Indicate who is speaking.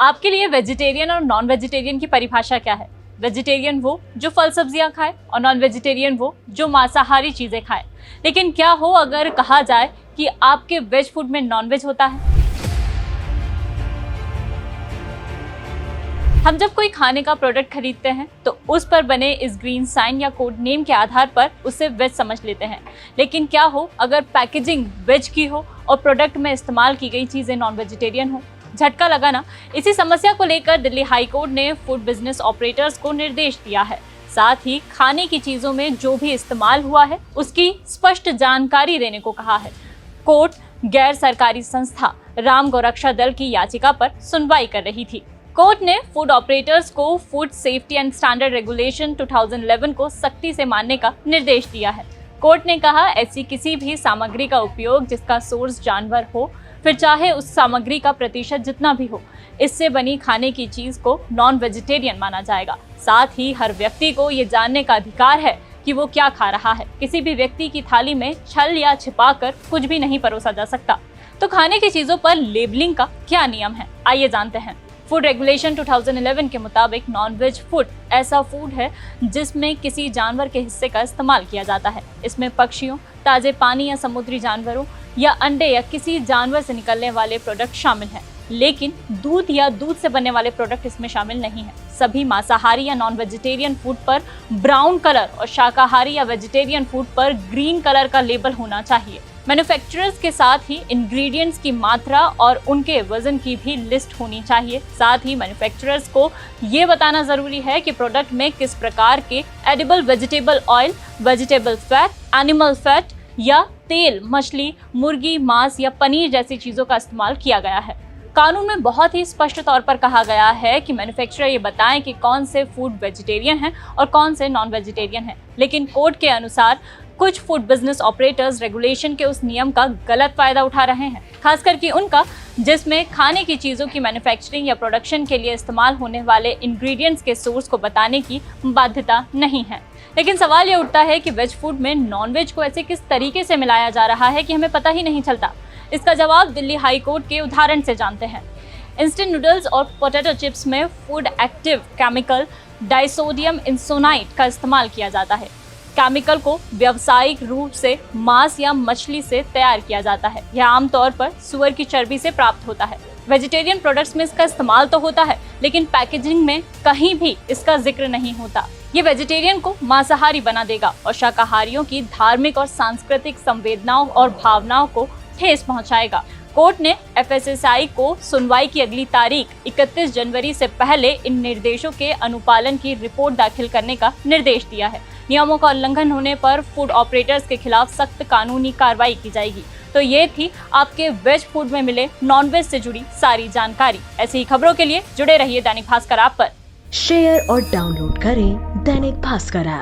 Speaker 1: आपके लिए वेजिटेरियन और नॉन वेजिटेरियन की परिभाषा क्या है? वेजिटेरियन वो जो फल सब्जियां खाए और नॉन वेजिटेरियन वो जो मांसाहारी चीजें खाए। लेकिन क्या हो अगर कहा जाए कि आपके वेज फूड में नॉन वेज होता है? हम जब कोई खाने का प्रोडक्ट खरीदते हैं तो उस पर बने इस ग्रीन साइन या कोड नेम के आधार पर उसे वेज समझ लेते हैं। लेकिन क्या हो अगर पैकेजिंग वेज की हो और प्रोडक्ट में इस्तेमाल की गई चीजें नॉन वेजिटेरियन हो? झटका लगा ना। इसी समस्या को लेकर दिल्ली हाई कोर्ट ने फूड बिजनेस ऑपरेटर्स को निर्देश दिया है। साथ ही खाने की चीजों में जो भी इस्तेमाल हुआ है उसकी स्पष्ट जानकारी देने को कहा है। कोर्ट गैर सरकारी संस्था राम गौरक्षा दल की याचिका पर सुनवाई कर रही थी। कोर्ट ने फूड ऑपरेटर्स को food safety and standard regulation 2011 को सख्ती से मानने का निर्देश दिया है। कोर्ट ने कहा, ऐसी किसी भी सामग्री का उपयोग जिसका सोर्स जानवर हो, फिर चाहे उस सामग्री का प्रतिशत जितना भी हो, इससे बनी खाने की चीज को नॉन वेजिटेरियन माना जाएगा। साथ ही हर व्यक्ति को ये जानने का अधिकार है कि वो क्या खा रहा है। किसी भी व्यक्ति की थाली में छल या छिपाकर कुछ भी नहीं परोसा जा सकता। तो खाने की चीजों पर लेबलिंग का क्या नियम है, आइए जानते हैं। फूड रेगुलेशन 2011 के मुताबिक नॉन वेज फूड ऐसा फूड है जिसमें किसी जानवर के हिस्से का इस्तेमाल किया जाता है। इसमें पक्षियों, ताजे पानी या समुद्री जानवरों या अंडे या किसी जानवर से निकलने वाले प्रोडक्ट शामिल हैं। लेकिन दूध या दूध से बनने वाले प्रोडक्ट इसमें शामिल नहीं है। सभी मांसाहारी या नॉन वेजिटेरियन फूड पर ब्राउन कलर और शाकाहारी या वेजिटेरियन फूड पर ग्रीन कलर का लेबल होना चाहिए। मैन्युफैक्चरर्स के साथ ही इंग्रेडिएंट्स की मात्रा और उनके वजन की भी लिस्ट होनी चाहिए। साथ ही मैन्युफैक्चरर्स को ये बताना जरूरी है कि प्रोडक्ट में किस प्रकार के edible vegetable oil, vegetable fat, animal fat या तेल, मछली, मुर्गी, मांस या पनीर जैसी चीजों का इस्तेमाल किया गया है। कानून में बहुत ही स्पष्ट तौर पर कहा गया है कि मैन्युफैक्चरर ये बताएं कि कौन से फूड वेजिटेरियन हैं और कौन से नॉन वेजिटेरियन हैं। लेकिन कोर्ट के अनुसार कुछ फूड बिजनेस ऑपरेटर्स रेगुलेशन के उस नियम का गलत फायदा उठा रहे हैं, खासकर कि उनका जिसमें खाने की चीजों की मैन्युफैक्चरिंग या प्रोडक्शन के लिए इस्तेमाल होने वाले इंग्रेडिएंट्स के सोर्स को बताने की बाध्यता नहीं है। लेकिन सवाल ये उठता है कि वेज फूड में नॉन वेज को ऐसे किस तरीके से मिलाया जा रहा है कि हमें पता ही नहीं चलता। इसका जवाब दिल्ली हाई कोर्ट के उदाहरण से जानते हैं। इंस्टेंट नूडल्स और पोटैटो चिप्स में फूड एक्टिव केमिकल डाइसोडियम इंसोनाइट का इस्तेमाल किया जाता है। केमिकल को व्यावसायिक रूप से मांस या मछली से तैयार किया जाता है। यह आमतौर पर सुअर की चर्बी से प्राप्त होता है। वेजिटेरियन प्रोडक्ट्स में इसका इस्तेमाल तो होता है, लेकिन पैकेजिंग में कहीं भी इसका जिक्र नहीं होता। ये वेजिटेरियन को मांसाहारी बना देगा और शाकाहारियों की धार्मिक और सांस्कृतिक संवेदनाओं और भावनाओं को ठेस पहुंचाएगा। कोर्ट ने एफएसएसआई को सुनवाई की अगली तारीख 31 जनवरी से पहले इन निर्देशों के अनुपालन की रिपोर्ट दाखिल करने का निर्देश दिया है। नियमों का उल्लंघन होने पर फूड ऑपरेटर्स के खिलाफ सख्त कानूनी कार्रवाई की जाएगी। तो ये थी आपके वेज फूड में मिले नॉन वेज से जुड़ी सारी जानकारी। ऐसी ही खबरों के लिए जुड़े रहिए दैनिक भास्कर ऐप पर।
Speaker 2: शेयर और डाउनलोड करें दैनिक भास्कर ऐप।